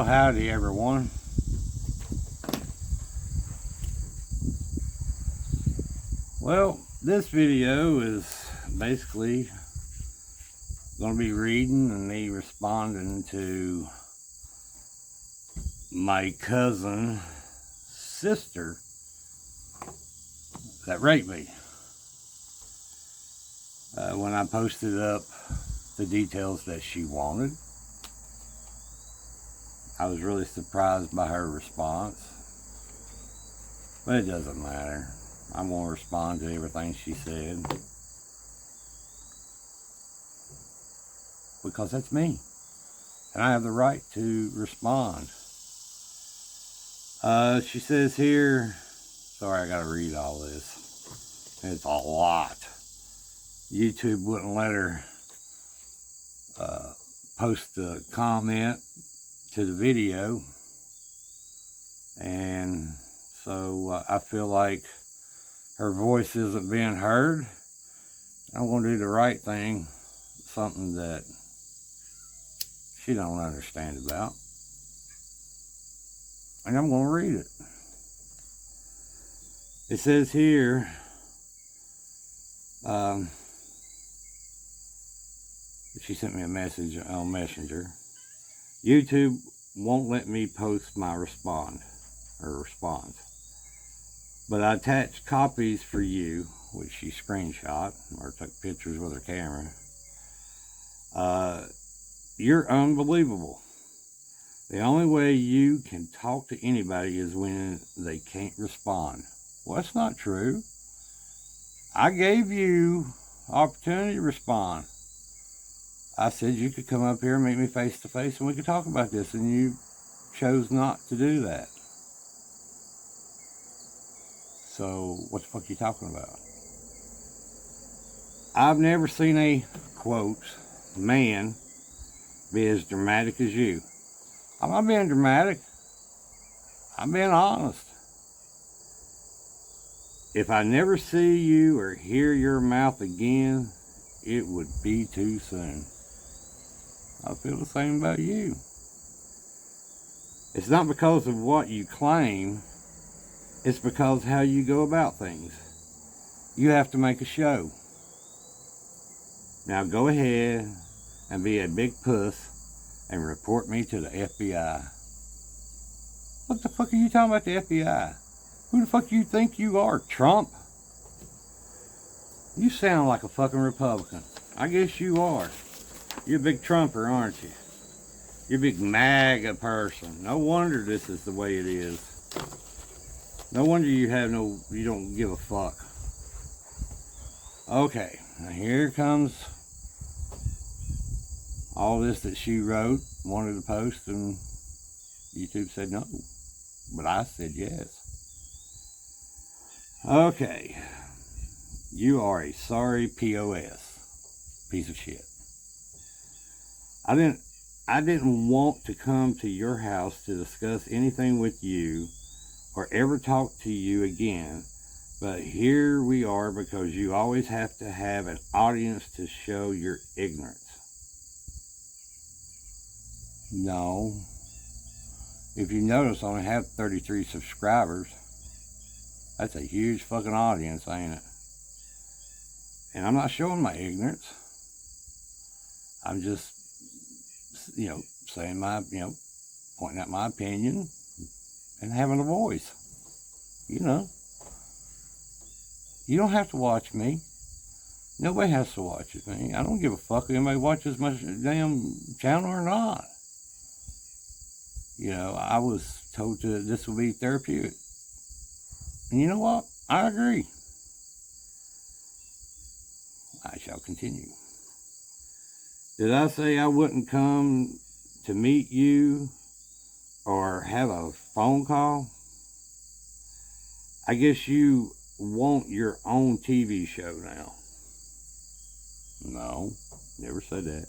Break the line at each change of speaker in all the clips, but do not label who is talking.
howdy everyone. Well, this video is basically going to be reading and me responding to my cousin's sister that raped me. When I posted up the details that she wanted, I was really surprised by her response, but it doesn't matter. I'm going to respond to everything she said because that's me and I have the right to respond. She says here, sorry, I gotta read all this, it's a lot. YouTube wouldn't let her post a comment to the video, and so I feel like her voice isn't being heard. I'm going to do the right thing, something that she don't understand about, and I'm going to read it. It says here, she sent me a message on Messenger. YouTube won't let me post my response, but I attached copies for you, which she screenshot or took pictures with her camera. You're unbelievable. The only way you can talk to anybody is when they can't respond. Well, that's not true. I gave you opportunity to respond. I said you could come up here and meet me face to face and we could talk about this, and you chose not to do that. So what the fuck are you talking about? I've never seen a, quote, man be as dramatic as you. I'm not being dramatic. I'm being honest. If I never see you or hear your mouth again, it would be too soon. I feel the same about you. It's not because of what you claim, it's because how you go about things. You have to make a show. Now go ahead and be a big puss and report me to the FBI. What the fuck are you talking about the FBI? Who the fuck you think you are, Trump? You sound like a fucking Republican. I guess you are. You're a big Trumper, aren't you? You're a big MAGA person. No wonder this is the way it is. No wonder you don't give a fuck. Okay, now here comes all this that she wrote, wanted to post, and YouTube said no. But I said yes. Okay. You are a sorry POS. Piece of shit. I didn't want to come to your house to discuss anything with you or ever talk to you again, but here we are because you always have to have an audience to show your ignorance. No. If you notice, I only have 33 subscribers. That's a huge fucking audience, ain't it? And I'm not showing my ignorance. I'm just, saying my, pointing out my opinion and having a voice. You don't have to watch me. Nobody has to watch me. I don't give a fuck if anybody watches my damn channel or not. I was told this would be therapeutic. And you know what? I agree. I shall continue. Did I say I wouldn't come to meet you or have a phone call? I guess you want your own TV show now. No, never said that.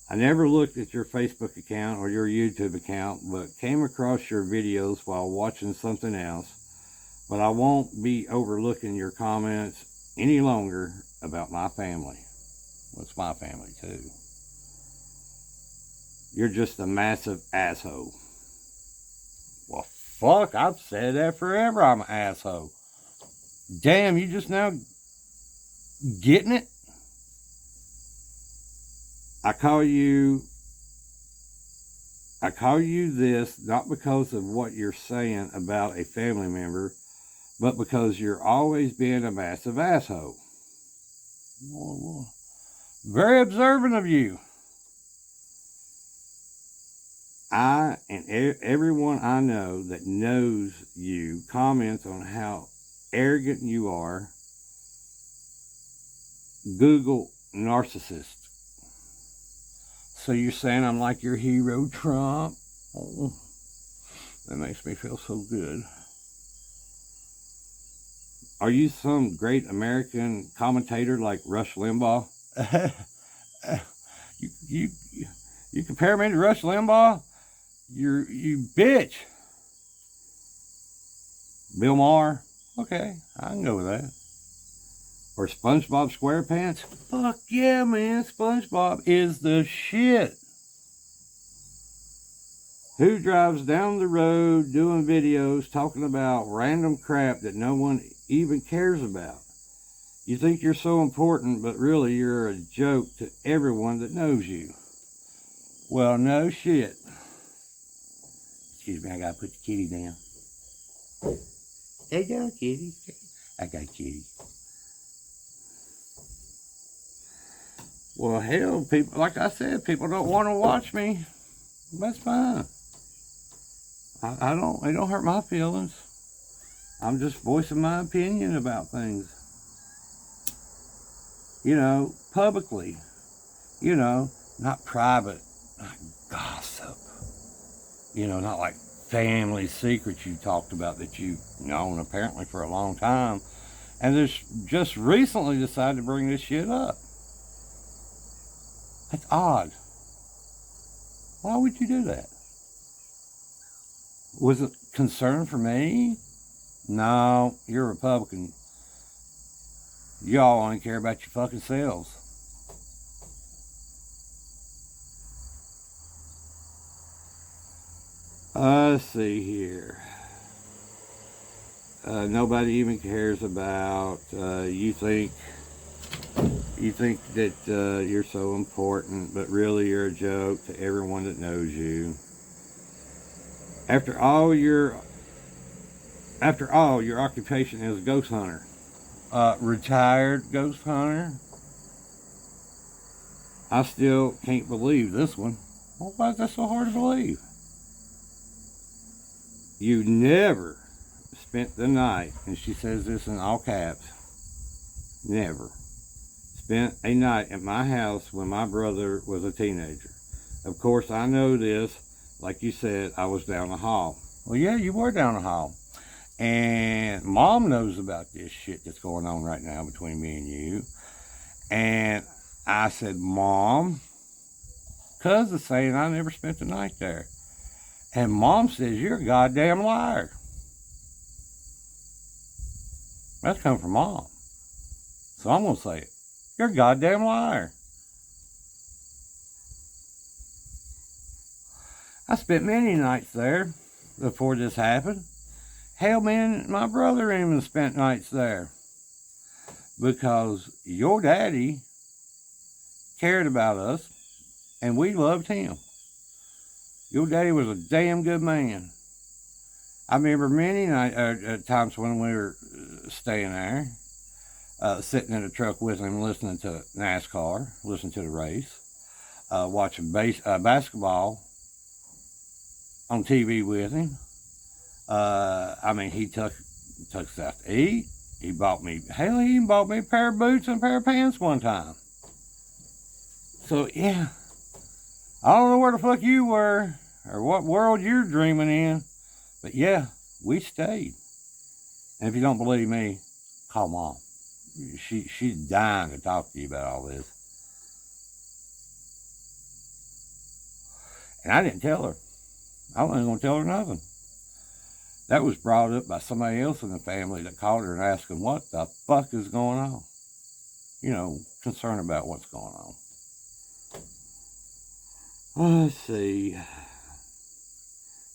I never looked at your Facebook account or your YouTube account, but came across your videos while watching something else. But I won't be overlooking your comments any longer about my family. Well, it's my family too. you're just a massive asshole. Well, fuck, I've said that forever. I'm an asshole. Damn, you just now getting it? I call you this not because of what you're saying about a family member, but because you're always being a massive asshole. Very observant of you. I and everyone I know that knows you comments on how arrogant you are. Google narcissist. So you're saying I'm like your hero, Trump? Oh, that makes me feel so good. Are you some great American commentator like Rush Limbaugh? You compare me to Rush Limbaugh? You bitch. Bill Maher? Okay, I can go with that. Or SpongeBob SquarePants? Fuck yeah, man. SpongeBob is the shit. Who drives down the road doing videos talking about random crap that no one even cares about? You think you're so important, but really you're a joke to everyone that knows you. Well, no shit. Excuse me, I gotta put the kitty down. There you go, kitty. I got kitty. Well, hell, people, like I said, people don't want to watch me. That's fine. It don't hurt my feelings. I'm just voicing my opinion about things. You know, publicly. You know, not private, not gossip. You know, not like family secrets you talked about that you've known apparently for a long time. And just recently decided to bring this shit up. That's odd. Why would you do that? Was it concern for me? No, you're a Republican. Y'all only care about your fucking selves. Let's see here. Nobody even cares about, you think that you're so important, but really you're a joke to everyone that knows you. After all, your occupation is a ghost hunter. Retired ghost hunter. I still can't believe this one. Well, why is that so hard to believe? You never spent the night, and she says this in all caps, never spent a night at my house when my brother was a teenager. Of course, I know this. Like you said, I was down the hall. Well, yeah, you were down the hall. And Mom knows about this shit that's going on right now between me and you. And I said, Mom, cuz is saying I never spent the night there. And Mom says, you're a goddamn liar. That's coming from Mom. So I'm going to say it. You're a goddamn liar. I spent many nights there before this happened. Hell, man, my brother even spent nights there. Because your daddy cared about us and we loved him. Your daddy was a damn good man. I remember many times when we were staying there, sitting in the truck with him, listening to NASCAR, listening to the race, watching basketball on TV with him. I mean, he took us out to eat. He even bought me a pair of boots and a pair of pants one time. So, yeah. I don't know where the fuck you were or what world you're dreaming in, but yeah, we stayed. And if you don't believe me, call Mom. She's dying to talk to you about all this. And I didn't tell her. I wasn't going to tell her nothing. That was brought up by somebody else in the family that called her and asked them what the fuck is going on. You know, concerned about what's going on. Let's see.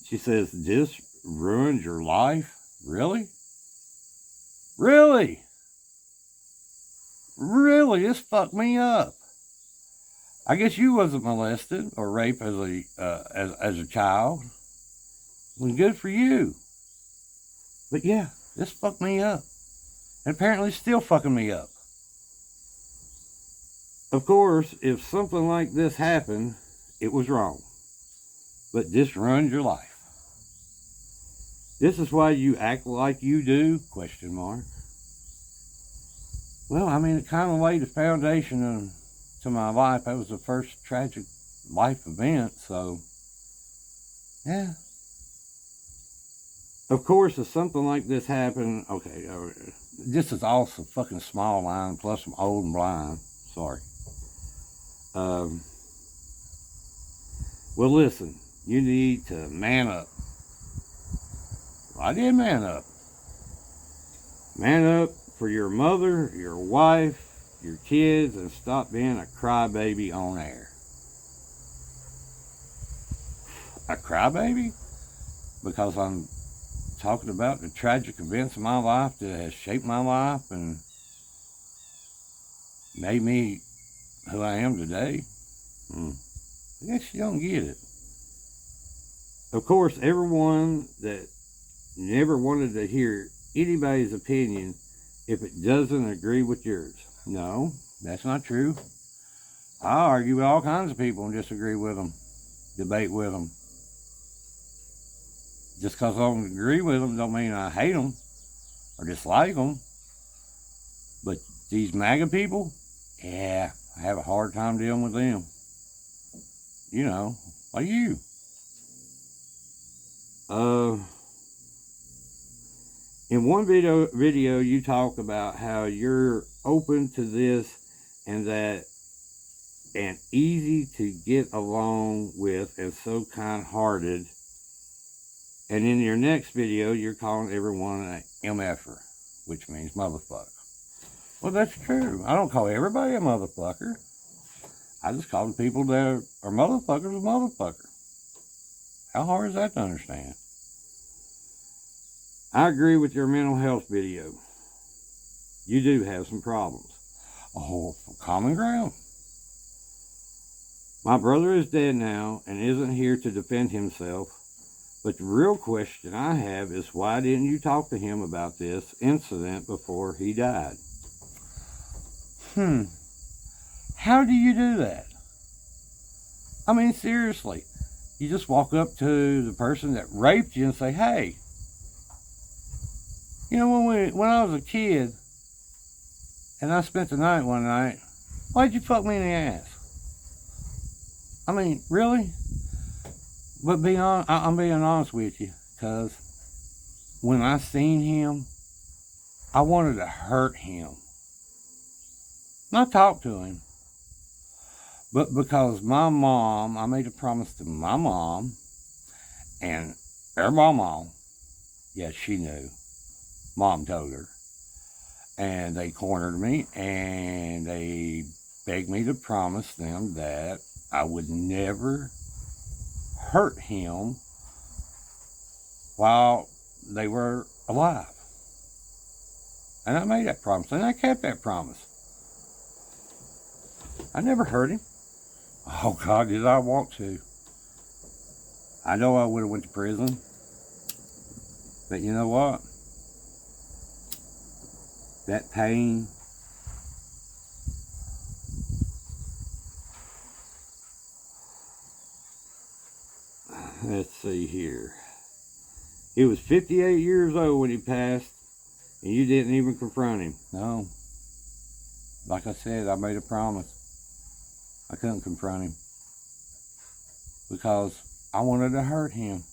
She says, this ruined your life? Really? Really? Really? This fucked me up. I guess you wasn't molested or raped as a child. Well, good for you. But yeah, this fucked me up. And apparently it's still fucking me up. Of course, if something like this happened, it was wrong. But this ruined your life. This is why you act like you do? Question mark. Well, I mean, it kind of laid the foundation to my life. That was the first tragic life event, so yeah. Of course, if something like this happened, okay, this is also fucking small line, plus I'm old and blind. Sorry. Well, listen, you need to man up. I did man up. Man up for your mother, your wife, your kids, and stop being a crybaby on air. A crybaby? Because I'm talking about the tragic events of my life that has shaped my life and made me who I am today. I guess you don't get it. Of course, everyone that never wanted to hear anybody's opinion if it doesn't agree with yours. No, that's not true. I argue with all kinds of people and disagree with them, debate with them. Just because I don't agree with them don't mean I hate them or dislike them. But these MAGA people, yeah, I have a hard time dealing with them. You know, like you. In one video you talk about how you're open to this and that and easy to get along with and so kind-hearted. And in your next video, you're calling everyone an MFer, which means motherfucker. Well, that's true. I don't call everybody a motherfucker. I just call the people that are motherfuckers a motherfucker. How hard is that to understand? I agree with your mental health video. You do have some problems. Oh, common ground. My brother is dead now and isn't here to defend himself. But the real question I have is, why didn't you talk to him about this incident before he died? How do you do that? I mean, seriously. You just walk up to the person that raped you and say, hey, you know, when I was a kid and I spent the night one night, why'd you fuck me in the ass? I mean, really? But I'm being honest with you, because when I seen him, I wanted to hurt him. Not talk to him. But because my mom, I made a promise to my mom, and her mom, yes, she knew. Mom told her. And they cornered me, and they begged me to promise them that I would never hurt him while they were alive. And I made that promise, and I kept that promise. I never hurt him. Oh God, did I want to? I know I would have went to prison, but you know what? That pain, let's see here. He was 58 years old when he passed, and you didn't even confront him. No. Like I said, I made a promise. I couldn't confront him because I wanted to hurt him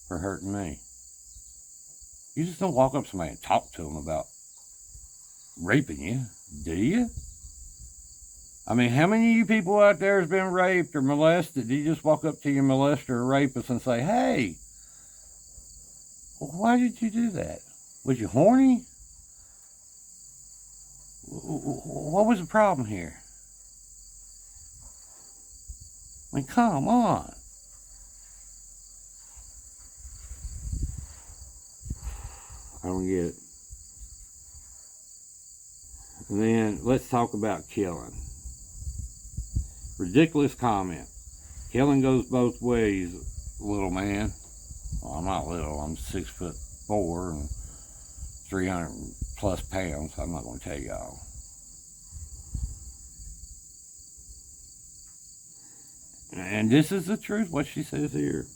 for hurting me. You just don't walk up to somebody and talk to them about raping you, do you? I mean, how many of you people out there has been raped or molested? Do you just walk up to your molester or rapist and say, hey, why did you do that? Was you horny? What was the problem here? I mean, come on. I don't get it. And then let's talk about killing. Ridiculous comment. Killing goes both ways, little man. Well, I'm not little. I'm 6'4" and 300 plus pounds. I'm not going to tell y'all. And this is the truth, what she says here.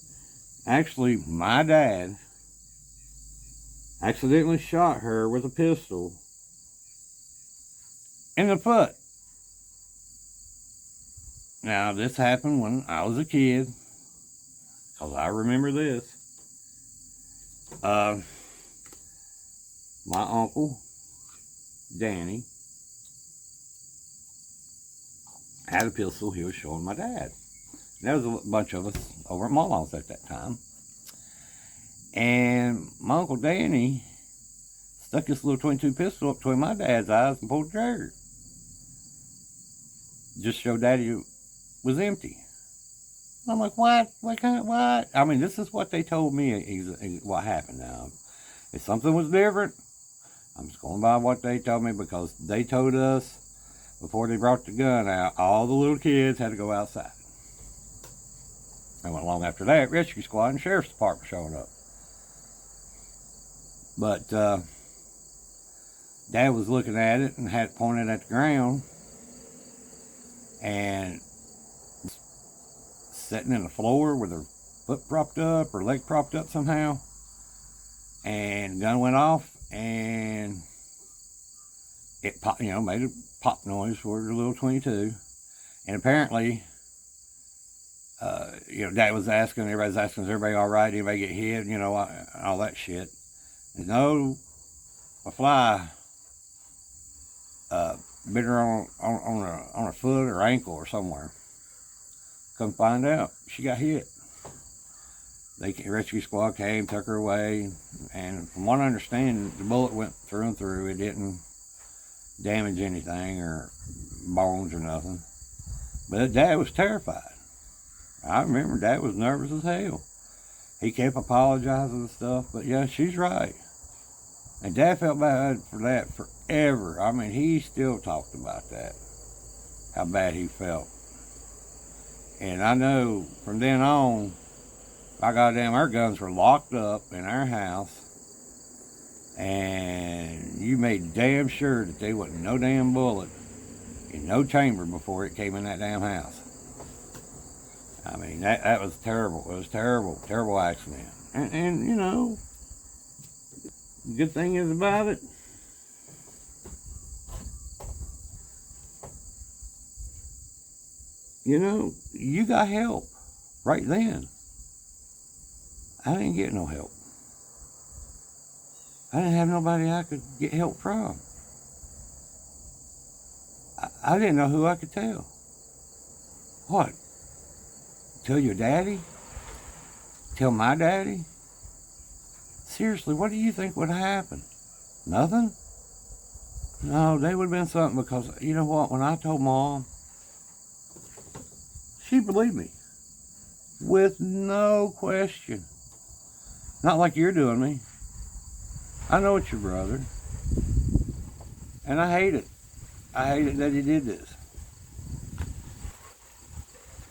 Actually, my dad accidentally shot her with a pistol in the foot. Now, this happened when I was a kid, because I remember this. My uncle, Danny, had a pistol he was showing my dad. There was a bunch of us over at Mama's at that time. And my Uncle Danny stuck this little .22 pistol up between my dad's eyes and pulled the trigger. Just so Daddy was empty. I'm like, what? What? I mean, this is what they told me what happened now. If something was different, I'm just going by what they told me, because they told us before they brought the gun out, all the little kids had to go outside. And went along after that, rescue squad and sheriff's department showing up. But Dad was looking at it and had it pointed at the ground, and sitting in the floor with her foot propped up or leg propped up somehow, and the gun went off, and it pop, made a pop noise for the little .22, and apparently, Dad was asking, everybody's asking, is everybody all right? Anybody get hit? All that shit. And no, a fly bit her on her foot or ankle or somewhere. Come find out, she got hit. The rescue squad came, took her away, and from what I understand, the bullet went through and through. It didn't damage anything or bones or nothing. But Dad was terrified. I remember Dad was nervous as hell. He kept apologizing and stuff, but yeah, she's right. And Dad felt bad for that forever. I mean, he still talked about that, how bad he felt. And I know from then on, by goddamn, our guns were locked up in our house, and you made damn sure that there wasn't no damn bullet in no chamber before it came in that damn house. I mean, that was terrible. It was terrible, terrible accident. And the good thing is about it, you got help right then. I didn't get no help. I didn't have nobody I could get help from. I didn't know who I could tell. What? Tell your daddy? Tell my daddy? Seriously, what do you think would happen? Nothing? No, they would have been something, because you know what? When I told Mom, she believed me. With no question. Not like you're doing me. I know it's your brother. And I hate it. I hate it that he did this.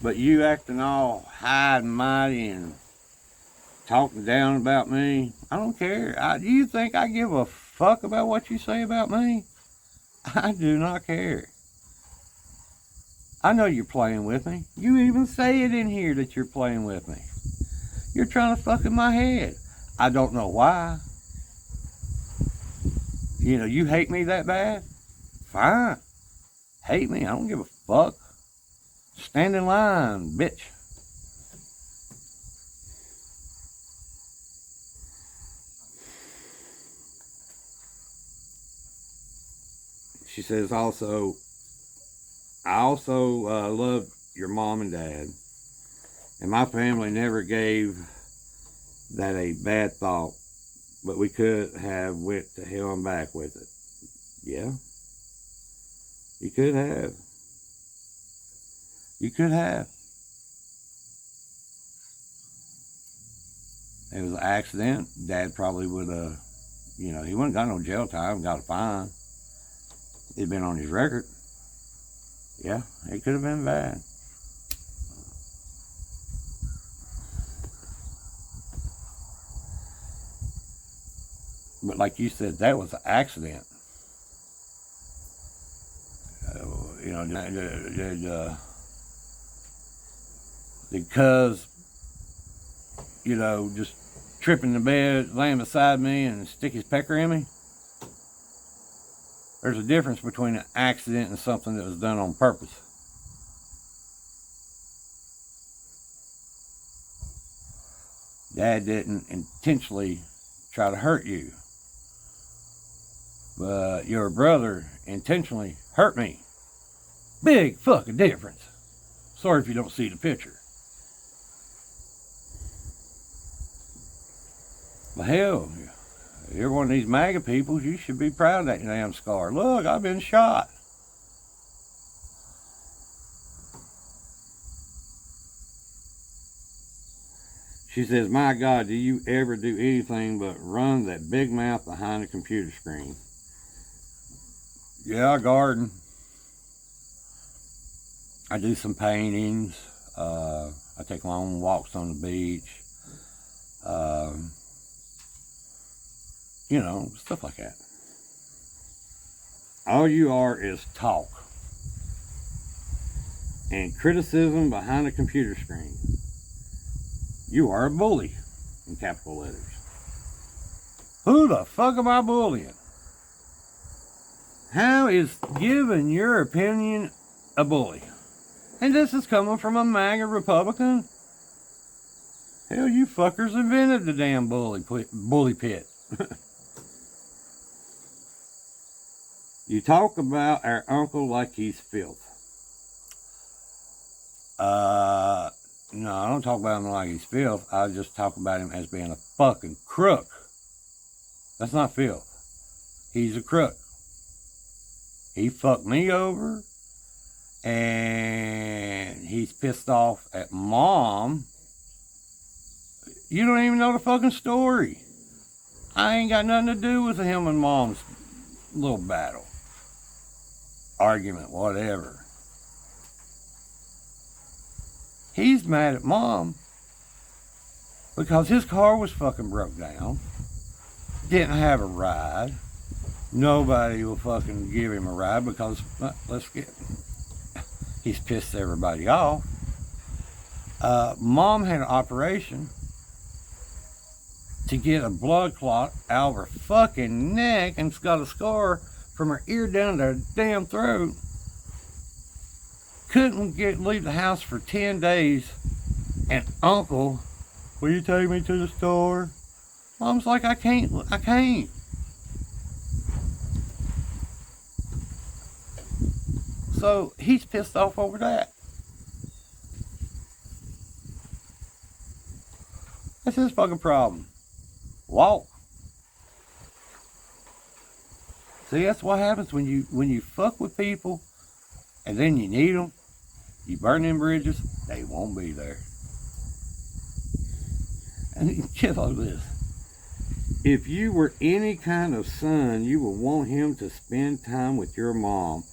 But you acting all high and mighty and talking down about me, I don't care. Do you think I give a fuck about what you say about me? I do not care. I know you're playing with me. You even say it in here that you're playing with me. You're trying to fuck in my head. I don't know why. You hate me that bad? Fine. Hate me. I don't give a fuck. Stand in line, bitch. She says also, I also love your mom and dad, and my family never gave that a bad thought, but we could have went to hell and back with it. Yeah, you could have. You could have. it was an accident, Dad probably would have, he wouldn't got no jail time, got a fine. It'd been on his record. Yeah, it could have been bad. But like you said, that was an accident. Did cuz, just trip in the bed, laying beside me and stick his pecker in me? There's a difference between an accident and something that was done on purpose. Dad didn't intentionally try to hurt you, but your brother intentionally hurt me. Big fucking difference. Sorry if you don't see the picture. But hell, if you're one of these MAGA people, you should be proud of that damn scar. Look, I've been shot. She says, my God, do you ever do anything but run that big mouth behind the computer screen? Yeah, I garden. I do some paintings. I take long walks on the beach. Stuff like that. All you are is talk and criticism behind a computer screen. You are a bully, in capital letters. Who the fuck am I bullying? How is giving your opinion a bully? And this is coming from a MAGA Republican? Hell, you fuckers invented the damn bully pit. You talk about our uncle like he's filth. No, I don't talk about him like he's filth. I just talk about him as being a fucking crook. That's not filth. He's a crook. He fucked me over. And he's pissed off at Mom. You don't even know the fucking story. I ain't got nothing to do with him and Mom's little battle. Argument, whatever. He's mad at Mom because his car was fucking broke down. Didn't have a ride. Nobody will fucking give him a ride because, he's pissed everybody off. Mom had an operation to get a blood clot out of her fucking neck and's got a scar from her ear down to her damn throat. Couldn't leave the house for 10 days. And Uncle, will you take me to the store? Mom's like, I can't. So he's pissed off over that. That's his fucking problem. Walk. See, that's what happens when you fuck with people and then you need them. You burn them bridges, they won't be there. And get all this. If you were any kind of son, you would want him to spend time with your mom,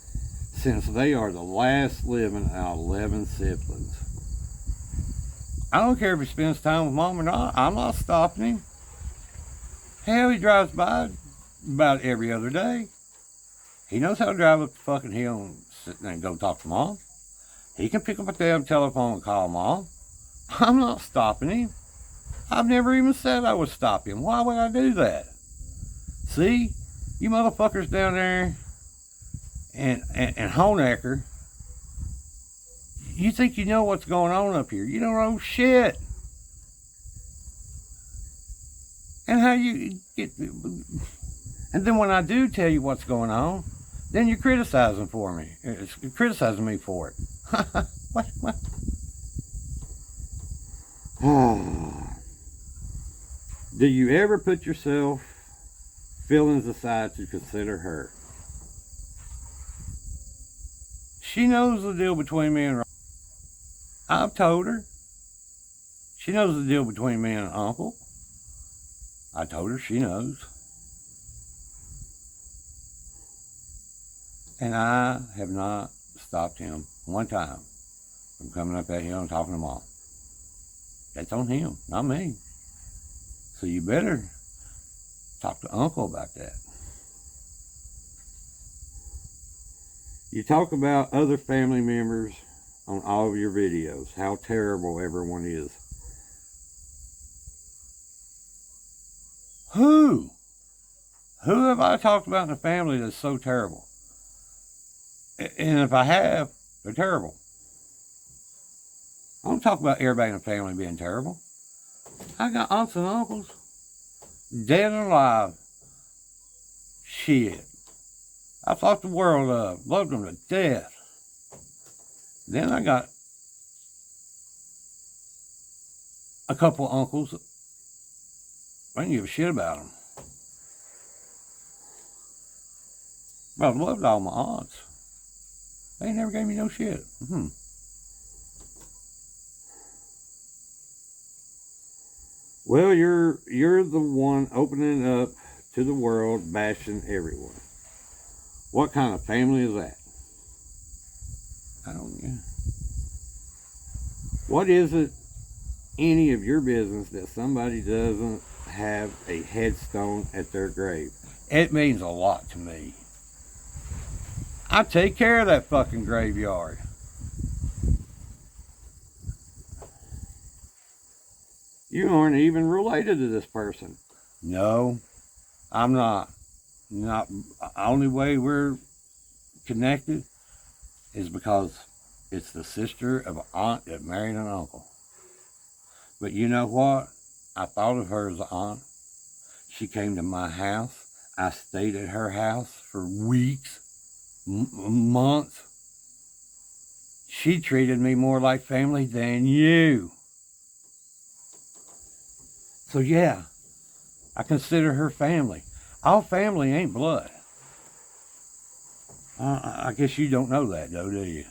since they are the last living out of 11 siblings. I don't care if he spends time with Mom or not. I'm not stopping him. Hell, he drives by about every other day. He knows how to drive up the fucking hill and sit there and go talk to Mom. He can pick up a damn telephone and call Mom. I'm not stopping him. I've never even said I would stop him. Why would I do that? See, you motherfuckers down there and Honecker, you think you know what's going on up here. You don't know shit. And how you get... And then when I do tell you what's going on, then you're criticizing for me. You're criticizing me for it. What? Do you ever put yourself feelings aside to consider her? She knows the deal between me and Rodney. I've told her. She knows the deal between me and Uncle. I told her she knows. And I have not stopped him one time from coming up that hill and talking to Mom. That's on him, not me. So you better talk to Uncle about that. You talk about other family members on all of your videos, how terrible everyone is. Who? Who have I talked about in the family that's so terrible? And if I have, they're terrible. I don't talk about everybody in the family being terrible. I got aunts and uncles, dead and alive. Shit. I thought the world of, loved them to death. Then I got a couple uncles. I didn't give a shit about them. But I loved all my aunts. They never gave me no shit. Well, you're the one opening up to the world, bashing everyone. What kind of family is that? I don't know. What is it, any of your business, that somebody doesn't have a headstone at their grave? It means a lot to me. I take care of that fucking graveyard. You aren't even related to this person. No, I'm not. Not the only way we're connected is because it's the sister of an aunt that married an uncle. But you know what? I thought of her as an aunt. She came to my house. I stayed at her house for weeks, months. She treated me more like family than you. So yeah, I consider her family. All family ain't blood. I guess you don't know that though, do you?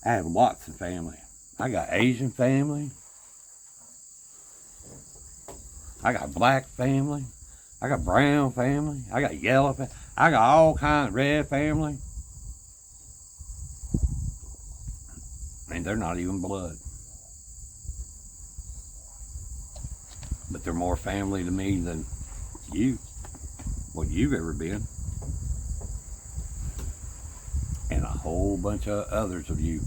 I have lots of family. I got Asian family. I got black family. I got brown family. I got yellow family. I got all kinds of red family. And they're not even blood. But they're more family to me than you, what you've ever been. And a whole bunch of others of you.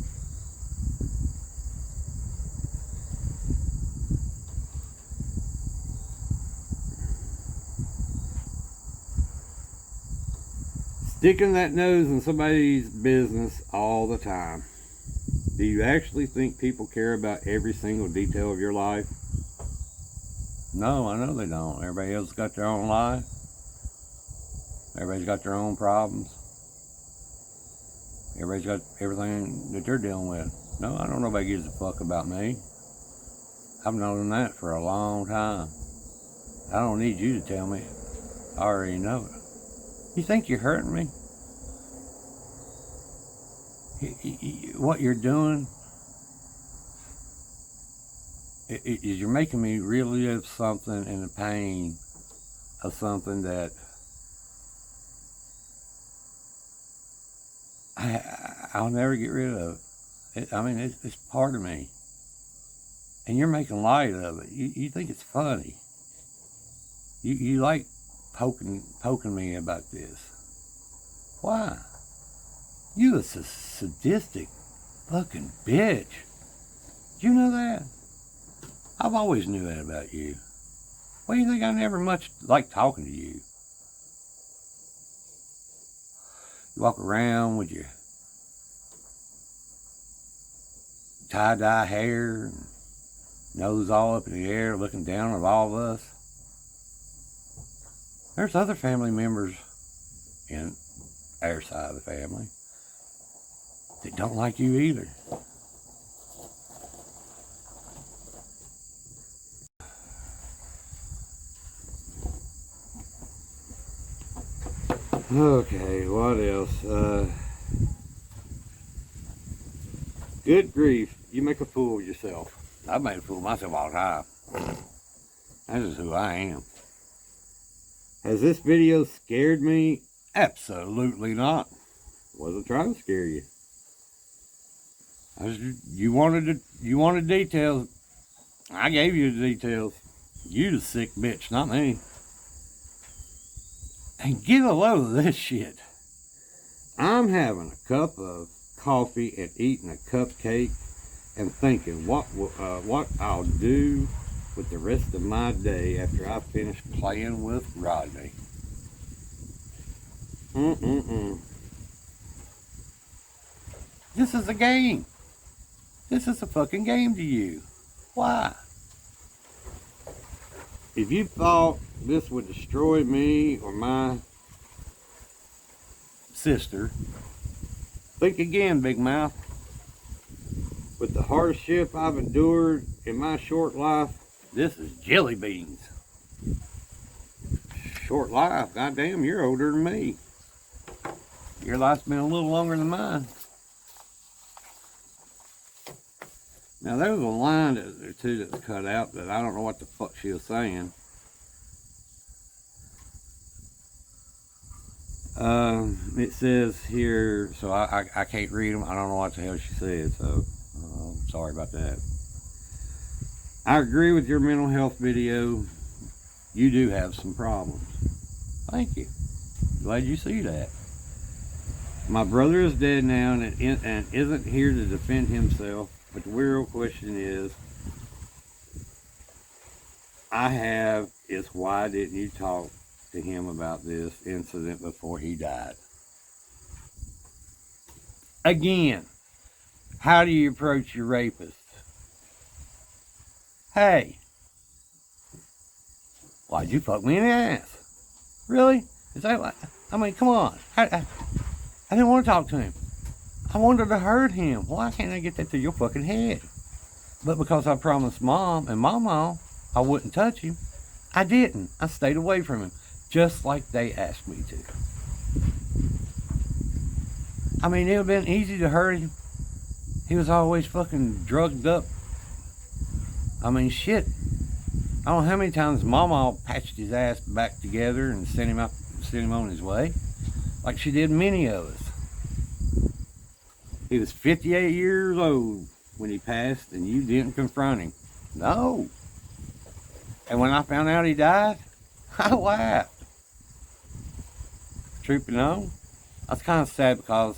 Sticking that nose in somebody's business all the time. Do you actually think people care about every single detail of your life? No, I know they don't. Everybody else got their own life. Everybody's got their own problems. Everybody's got everything that they're dealing with. No, I don't know nobody gives a fuck about me. I've known that for a long time. I don't need you to tell me. I already know it. You think you're hurting me? What you're doing is you're making me relive something in the pain of something that I'll never get rid of. It's part of me. And you're making light of it. You think it's funny. You like poking me about this. Why? You a sadistic fucking bitch. You know that? I've always knew that about you. Why do you think I never much like talking to you? You walk around with your tie-dye hair, and nose all up in the air, looking down at all of us. There's other family members in our side of the family that don't like you either. Okay, what else? Good grief, you make a fool of yourself. I've made a fool of myself all the time. That is who I am. Has this video scared me? Absolutely not. Wasn't trying to scare you. You wanted details. I gave you the details. You the sick bitch, not me. And get a load of this shit. I'm having a cup of coffee and eating a cupcake and thinking what I'll do with the rest of my day after I finish playing with Rodney. This is a game. This is a fucking game to you. Why? If you thought this would destroy me or my sister, think again, big mouth. With the hardship I've endured in my short life, this is jelly beans. Short life, goddamn, you're older than me. Your life's been a little longer than mine. Now there was a line or two that was cut out that I don't know what the fuck she was saying. It says here, so I can't read them. I don't know what the hell she said, so sorry about that. I agree with your mental health video. You do have some problems. Thank you. Glad you see that. My brother is dead now and isn't here to defend himself. But the real question is, why didn't you talk to him about this incident before he died? Again, how do you approach your rapist? Hey, why'd you fuck me in the ass? Really? Is that like, I mean, come on. I didn't want to talk to him. I wanted to hurt him. Why can't I get that to your fucking head? But because I promised Mom and Mama I wouldn't touch him, I didn't. I stayed away from him, just like they asked me to. I mean, it would have been easy to hurt him. He was always fucking drugged up. I mean, shit. I don't know how many times Mama patched his ass back together and sent him on his way, like she did many of us. He was 58 years old when he passed, and you didn't confront him. No. And when I found out he died, I laughed. Truth be known, I was kind of sad because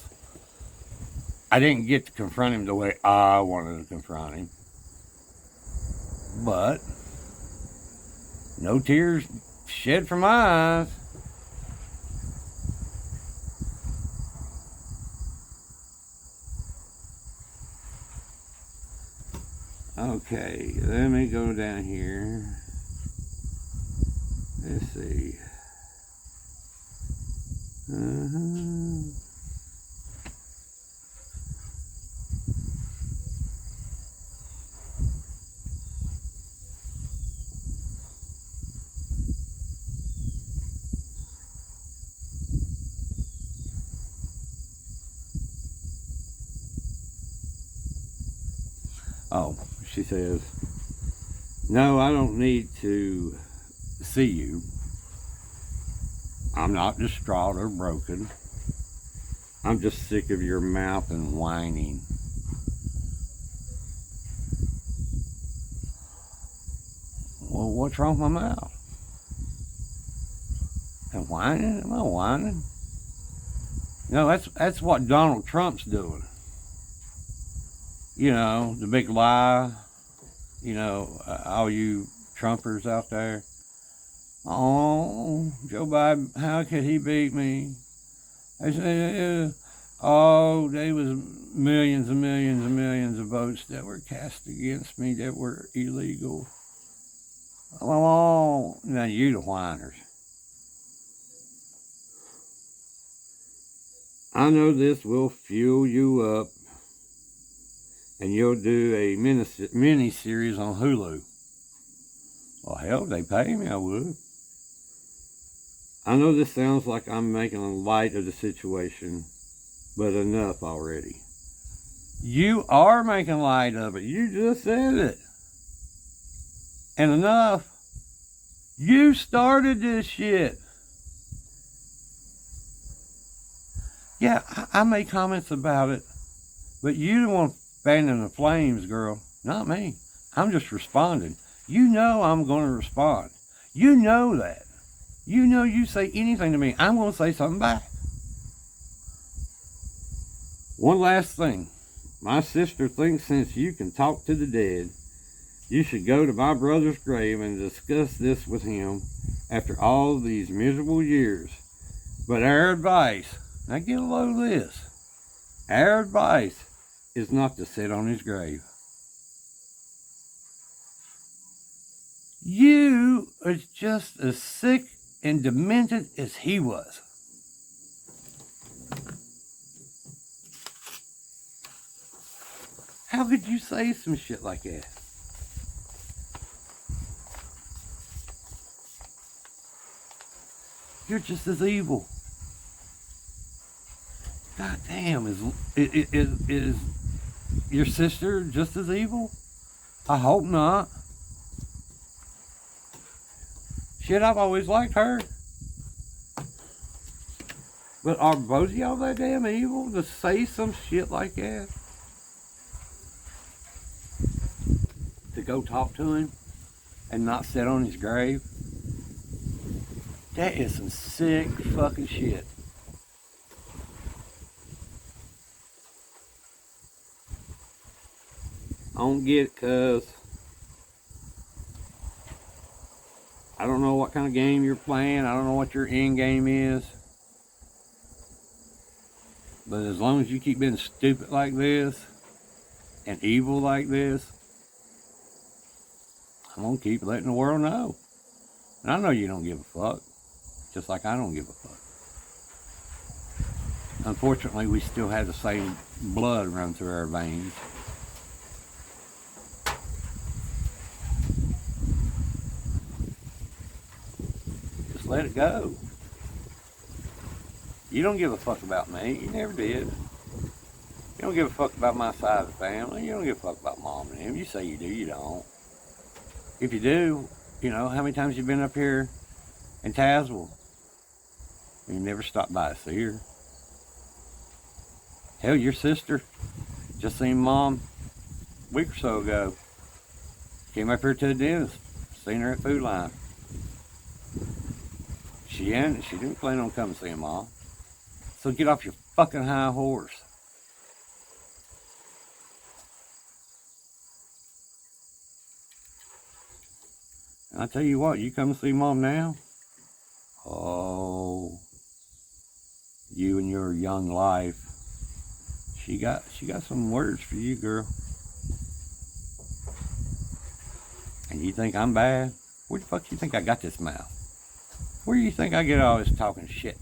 I didn't get to confront him the way I wanted to confront him. But no tears shed from my eyes. Okay, let me go down here. Let's see. Oh, she says, no, I don't need to see you. I'm not distraught or broken. I'm just sick of your mouth and whining. Well, what's wrong with my mouth? And whining? Am I whining? No, that's what Donald Trump's doing. You know, the big lie. You know, all you Trumpers out there. Oh, Joe Biden, how could he beat me? They said, oh, there was millions and millions and millions of votes that were cast against me that were illegal. Oh, now you the whiners. I know this will fuel you up, and you'll do a mini series on Hulu. Well, hell, if they pay me, I would. I know this sounds like I'm making light of the situation, but enough already. You are making light of it. You just said it. And enough. You started this shit. Yeah, I made comments about it, but you don't want fanning the flames, girl. Not me. I'm just responding. You know I'm going to respond. You know that. You know you say anything to me, I'm going to say something back. One last thing. My sister thinks since you can talk to the dead, you should go to my brother's grave and discuss this with him after all these miserable years. But our advice, now get a load of this, our advice is not to sit on his grave. You are just as sick and demented as he was. How could you say some shit like that? You're just as evil. God damn, is your sister just as evil? I hope not. Shit, I've always liked her. But are both of y'all that damn evil to say some shit like that? To go talk to him and not sit on his grave? That is some sick fucking shit. I don't get it, cuz I don't know what kind of game you're playing. I don't know what your end game is. But as long as you keep being stupid like this and evil like this, I'm gonna keep letting the world know. And I know you don't give a fuck, just like I don't give a fuck. Unfortunately, we still have the same blood run through our veins. Just let it go. You don't give a fuck about me. You never did. You don't give a fuck about my side of the family. You don't give a fuck about mom and him. You say you do, you don't. If you do, you know, how many times you been up here in Tazewell? You never stopped by to see her. Hell, your sister just seen mom a week or so ago. Came up here to the dentist. Seen her at Food Line. She didn't plan on coming to see mom. So get off your fucking high horse. And I tell you what, you come see mom now, oh, you and your young life, she got some words for you, girl. And you think I'm bad? Where the fuck you think I got this mouth? Where do you think I get all this talking shit?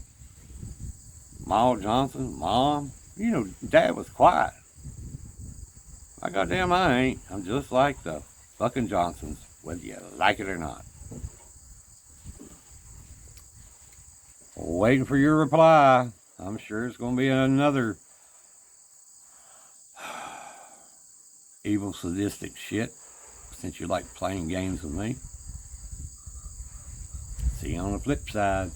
Ma Johnson, Mom, you know, Dad was quiet. I goddamn I ain't. I'm just like the fucking Johnsons, whether you like it or not. Waiting for your reply. I'm sure it's going to be another evil, sadistic shit, since you like playing games with me. See you on the flip side.